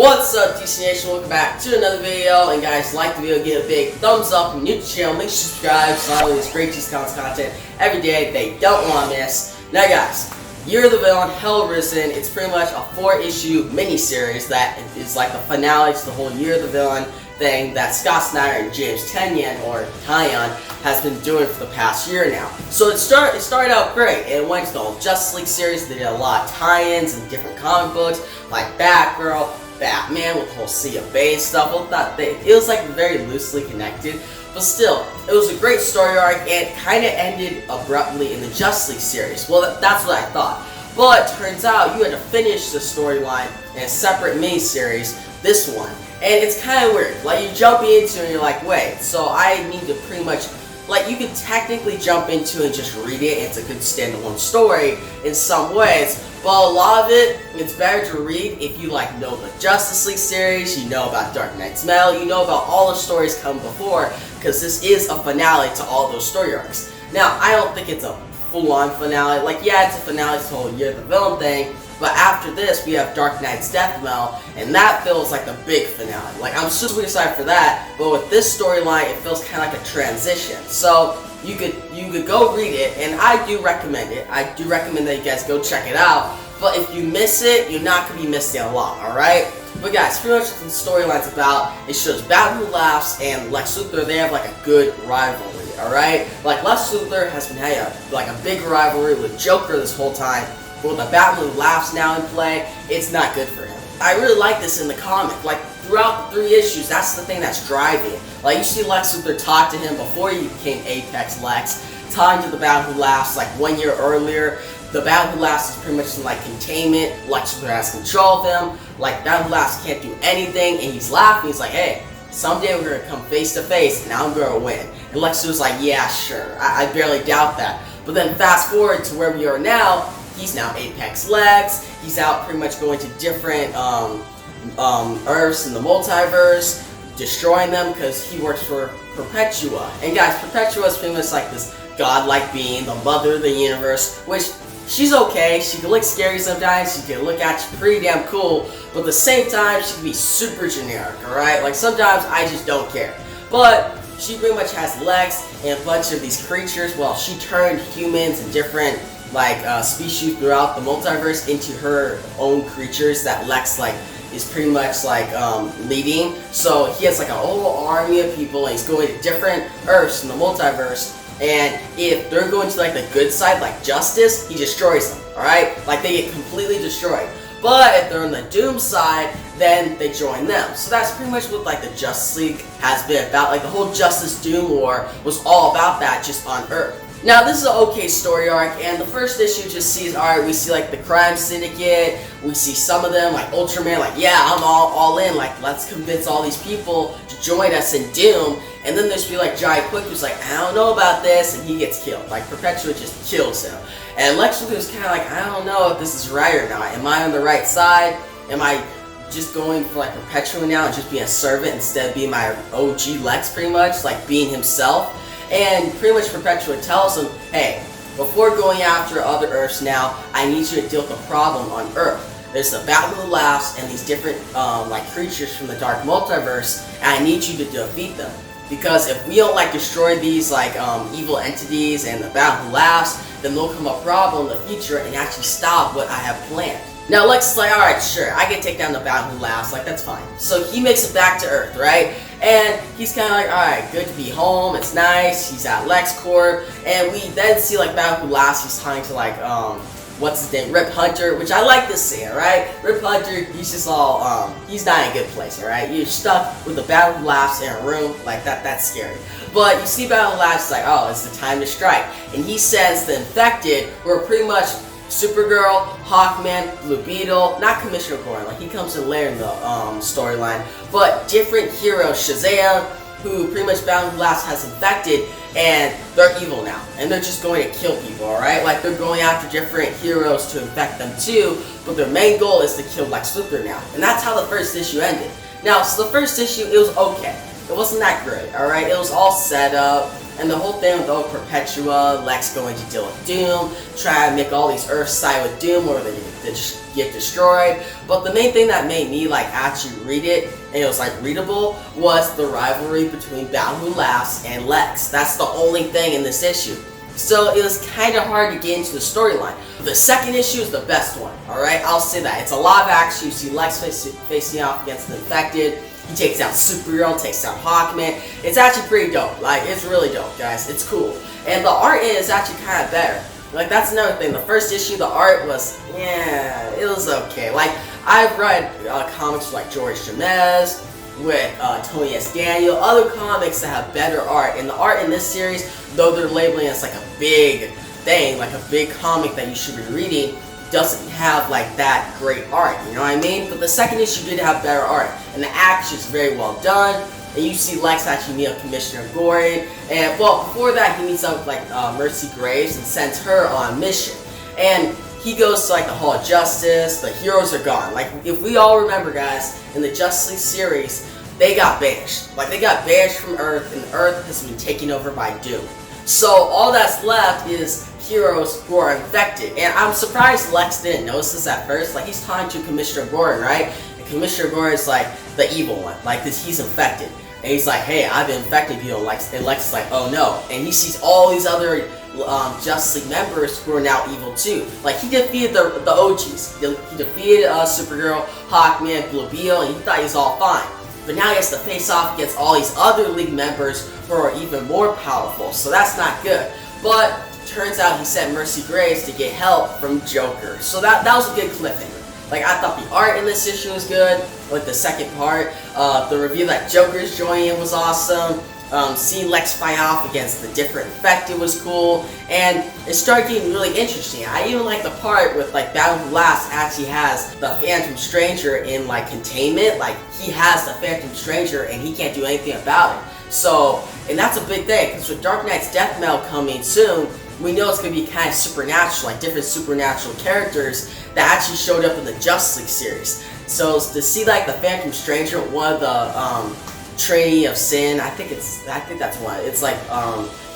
What's up, DC Nation? Welcome back to another video. And guys, like the video, give it a big thumbs up. If you're new to the channel, make sure you subscribe so all this great DC Comics content every day they don't want to miss. Now guys, Year of the Villain, Arison. It's pretty much a 4-issue miniseries that is like the finale to the whole Year of the Villain thing that Scott Snyder and James Tynion, or Tyon, has been doing for the past year now. So it started out great. It went to the whole Justice League series. They did a lot of tie-ins and different comic books like Batgirl, Batman with the whole Sea of Bane stuff. Well, it was like very loosely connected, but still, it was a great story arc, and it kind of ended abruptly in the Justice League series. Well, that's what I thought. But it turns out you had to finish the storyline in a separate miniseries, this one. And it's kind of weird. Like, you jump into it and you're like, wait, so I need to pretty much, like, you could technically jump into it and just read it. It's a good standalone story in some ways. But a lot of it, it's better to read if you like know the Justice League series, you know about Dark Knight's Metal, you know about all the stories come before, because this is a finale to all those story arcs. Now, I don't think it's a full-on finale. Like, yeah, it's a finale to the whole Year of the Villain thing, but after this, we have Dark Knight's Death Metal, and that feels like the big finale. Like, I'm super excited for that, but with this storyline, it feels kind of like a transition. So, you could go read it, and I do recommend it. I do recommend that you guys go check it out, but if you miss it, you're not going to be missing a lot, alright? But guys, pretty much what the storyline's about, it shows Batman Who Laughs and Lex Luthor. They have like a good rivalry, alright? Like, Lex Luthor has been having a big rivalry with Joker this whole time, but with the Batman Who Laughs now in play, it's not good for him. I really like this in the comic. Like, throughout the 3 issues, that's the thing that's driving. Like, you see Lex Luthor talk to him before he became Apex Lex, talking to the Batman Who Laughs like 1 year earlier. The Batman Who Laughs is pretty much in like containment. Lex Luthor has control of him. Like, Batman Who Laughs can't do anything, and he's laughing. He's like, hey, someday we're gonna come face to face, and I'm gonna win. And Lex Luthor's like, yeah, sure. I barely doubt that. But then fast forward to where we are now. He's now Apex Lex. He's out pretty much going to different Earths in the multiverse, destroying them because he works for Perpetua. And guys, Perpetua is pretty much like this godlike being, the mother of the universe, which she's okay. She can look scary sometimes. She can look at you pretty damn cool, but at the same time, she can be super generic, alright? Like, sometimes I just don't care. But she pretty much has Lex and a bunch of these creatures. Well, she turned humans and different species throughout the multiverse into her own creatures that Lex is pretty much leading. So he has like a whole army of people, and he's going to different Earths in the multiverse. And if they're going to like the good side, like Justice, he destroys them. All right, like they get completely destroyed. But if they're on the Doom side, then they join them. So that's pretty much what like the Justice League has been about. Like the whole Justice Doom War was all about that, just on Earth. Now, this is an okay story arc, and the first issue just sees, alright, we see like the crime syndicate, we see some of them, like Ultraman, like, yeah, I'm all in, like, let's convince all these people to join us in Doom. And then there's be like Giant Quick, who's like, I don't know about this, and he gets killed. Like, Perpetua just kills him. And Lex Luthor's kind of like, I don't know if this is right or not. Am I on the right side? Am I just going for like Perpetua now and just being a servant instead of being my OG Lex, pretty much, like being himself? And pretty much Perpetua tells him, hey, before going after other Earths now, I need you to deal with the problem on Earth. There's the Batman Who Laughs and these different creatures from the Dark Multiverse, and I need you to defeat them. Because if we don't destroy these evil entities and the Batman Who Laughs, then there'll come a problem in the future and actually stop what I have planned. Now Lex is like, alright, sure, I can take down the Batman Who Laughs, like, that's fine. So he makes it back to Earth, right? And he's kind of like, alright, good to be home, it's nice, he's at LexCorp, and we then see, Batman Who Laughs, he's talking to, what's his name, Rip Hunter, which I like this scene, right? Rip Hunter, he's just all, he's not in a good place, alright? You're stuck with the Batman Who Laughs in a room, like, that's scary. But you see Batman Who Laughs, like, oh, it's the time to strike. And he sends the infected, who are pretty much Supergirl, Hawkman, Blue Beetle, not Commissioner Gordon, like he comes in later in the storyline, but different heroes, Shazam, who pretty much Batman Who Laughs has infected, and they're evil now, and they're just going to kill people, alright? Like, they're going after different heroes to infect them too, but their main goal is to kill Lex Luthor now, and that's how the first issue ended. Now, so the first issue, it was okay. it wasn't that great, alright? It was all set up, and the whole thing with Perpetua, Lex going to deal with Doom, try to make all these Earths side with Doom or they get destroyed. But the main thing that made me like actually read it, and it was like readable, was the rivalry between Battle Who Laughs and Lex. That's the only thing in this issue. So it was kind of hard to get into the storyline. The second issue is the best one, alright? I'll say that. It's a lot of action. You see Lex facing off against the Infected. He takes out Supergirl, takes out Hawkman. It's actually pretty dope. Like, it's really dope, guys. It's cool. And the art is actually kind of better. Like, that's another thing. The first issue, the art was, yeah, it was okay. Like, I've read comics like George Jamez, with Tony S. Daniel, other comics that have better art. And the art in this series, though they're labeling it as like a big thing, like a big comic that you should be reading, doesn't have like that great art, you know what I mean? But the second issue did have better art, and the action is very well done. And you see Lex actually meet up Commissioner Gordon, and well, before that he meets up with like Mercy Graves and sends her on a mission. And he goes to like the Hall of Justice. The heroes are gone. Like, if we all remember, guys, in the Justice League series, they got banished. Like, they got banished from Earth, and Earth has been taken over by Doom. So all that's left is heroes who are infected. And I'm surprised Lex didn't notice this at first. Like, he's talking to Commissioner Gordon, right? And Commissioner Gordon's like the evil one. Like, he's infected. And he's like, hey, I've been infected, you know, Lex. And Lex is like, oh no. And he sees all these other Justice League members who are now evil too. Like, he defeated the OGs. He defeated Supergirl, Hawkman, Blue Beetle, and he thought he was all fine. But now he has to face off against all these other League members who are even more powerful. So that's not good. But turns out he sent Mercy Graves to get help from Joker. So that was a good cliffhanger. Like, I thought the art in this issue was good. Like, the second part, the review that Joker's joining was awesome. Seeing Lex fight off against the different Infected was cool, and it started getting really interesting. I even like the part with like Battle Who Laughs actually has the Phantom Stranger in like containment. Like, he has the Phantom Stranger and he can't do anything about it. So, and that's a big thing, because with Dark Knight's Death Metal coming soon, we know it's going to be kind of supernatural, like different supernatural characters that actually showed up in the Justice League series. So to see like the Phantom Stranger, one of the Trinity of Sin, I think that's one. It's like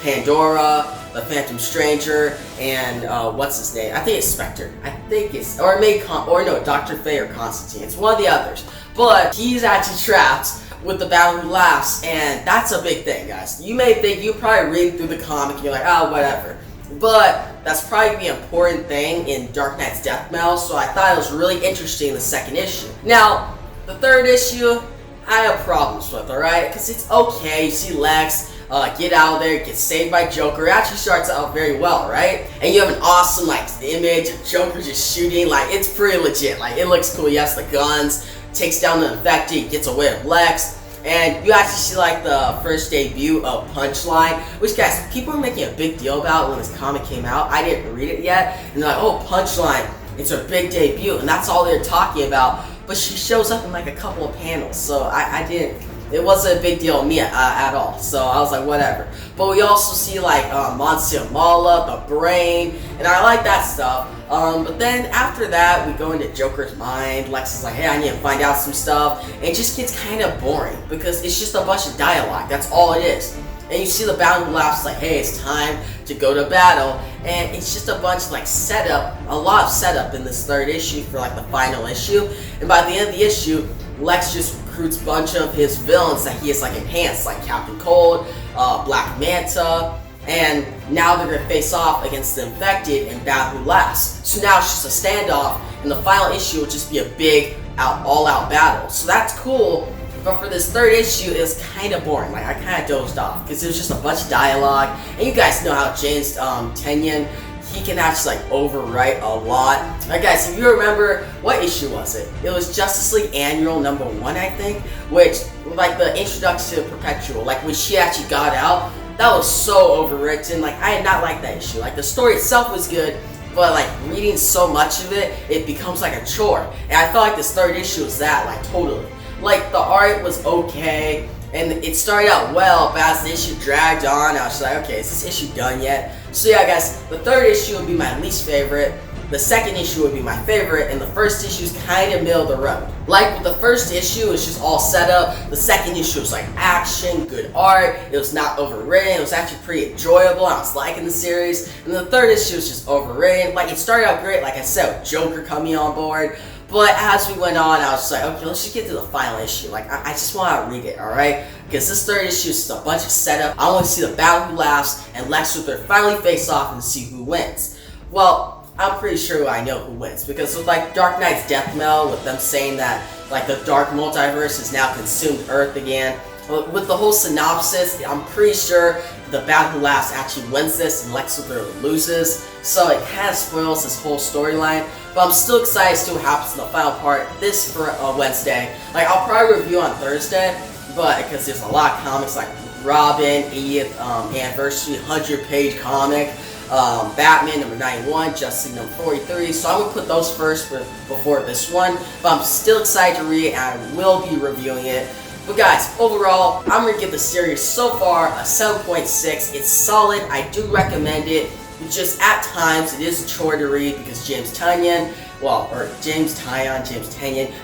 Pandora, the Phantom Stranger, and what's his name? I think it's Spectre. I think it's, or no, Dr. Fate or Constantine. It's one of the others. But he's actually trapped with the Battle Who Laughs, and that's a big thing, guys. You may think, you probably read through the comic and you're like, oh, whatever. But that's probably the important thing in Dark Knight's Death Metal, so I thought it was really interesting in the second issue. Now, the third issue, I have problems with, alright? Because it's okay, you see Lex get out of there, get saved by Joker. It actually starts out very well, right? And you have an awesome, like, image of Joker just shooting. Like, it's pretty legit. Like, it looks cool. He has the guns, takes down the Infected, gets away with Lex. And you actually see like the first debut of Punchline, which, guys, people were making a big deal about when this comic came out. I didn't read it yet, and they're like, oh, Punchline, it's her big debut, and that's all they're talking about. But she shows up in like a couple of panels, so I didn't, it wasn't a big deal to me at all. So I was like, whatever. But we also see like Monsieur Mala, the Brain, and I like that stuff. But then after that, we go into Joker's mind. Lex is like, hey, I need to find out some stuff. And it just gets kind of boring because it's just a bunch of dialogue. That's all it is. And you see the Battle Who Laughs like, hey, it's time to go to battle. And it's just a bunch of like setup, a lot of setup in this third issue for like the final issue. And by the end of the issue, Lex just recruits a bunch of his villains that he has like enhanced, like Captain Cold, Black Manta. And now they're going to face off against the Infected and Battle Who Laughs. So now it's just a standoff, and the final issue will just be a big, all-out battle. So that's cool, but for this third issue, it was kind of boring. Like, I kind of dozed off, because it was just a bunch of dialogue. And you guys know how James Tynion, he can actually, like, overwrite a lot. Alright, guys, if you remember, what issue was it? It was Justice League Annual #1, I think, which, like, the introduction to Perpetual, like, when she actually got out, that was so overwritten. Like, I did not like that issue. Like, the story itself was good, but like reading so much of it, it becomes like a chore. And I felt like this third issue was that, like, totally. Like, the art was okay, and it started out well, but as the issue dragged on, I was just like, okay, is this issue done yet? So yeah, guys, the third issue would be my least favorite. The second issue would be my favorite, and the first issue is kind of middle of the road. Like with the first issue, it's just all set up. The second issue was like action, good art. It was not overwritten. It was actually pretty enjoyable. I was liking the series. And the third issue was just overwritten. Like, it started out great, like I said, with Joker coming on board. But as we went on, I was just like, okay, let's just get to the final issue. Like, I just want to read it, alright? Because this third issue is just a bunch of setup. I want to see the battle who laughs and Lex Luthor finally face off and see who wins. Well, I'm pretty sure I know who wins, because with like Dark Knight's death knell, with them saying that like the dark multiverse has now consumed Earth again, with the whole synopsis, I'm pretty sure the battle who laughs actually wins this and Lex Luthor loses, so it kind of spoils this whole storyline. But I'm still excited to see what happens in the final part this for Wednesday. Like, I'll probably review on Thursday, but because there's a lot of comics like Robin, 80th anniversary, 100-page comic. Batman number 91, Justice League number 43, so I'm going to put those first before this one, but I'm still excited to read it and I will be reviewing it. But guys, overall, I'm going to give the series so far a 7.6. It's solid, I do recommend it, just at times it is a chore to read because James Tynion,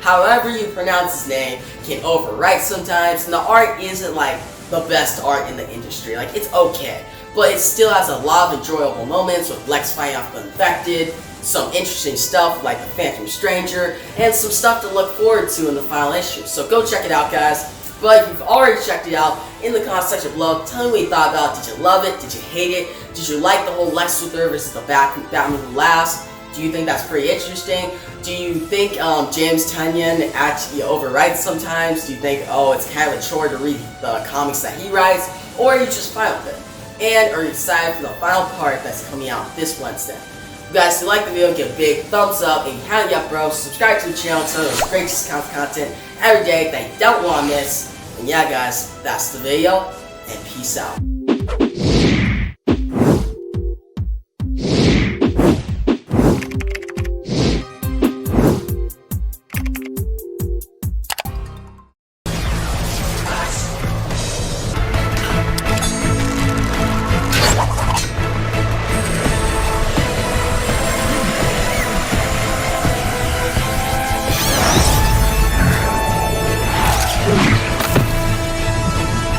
however you pronounce his name, can overwrite sometimes, and the art isn't like the best art in the industry. Like, it's okay, but it still has a lot of enjoyable moments with Lex fighting off the infected, some interesting stuff like the Phantom Stranger, and some stuff to look forward to in the final issue. So go check it out, guys. But if you've already checked it out, in the comment section below, tell me what you thought about it. Did you love it? Did you hate it? Did you like the whole Lex Luthor versus the Batman who laughs? Do you think that's pretty interesting? Do you think James Tynion actually overwrites sometimes? Do you think, oh, it's kind of a chore to read the comics that he writes? Or are you just fine with it? And are you excited for the final part that's coming out this Wednesday? If you guys, if you like the video, give a big thumbs up. And if you haven't yet, bro, subscribe to the channel so there's great content every day that you don't want to miss. And yeah, guys, that's the video, and peace out.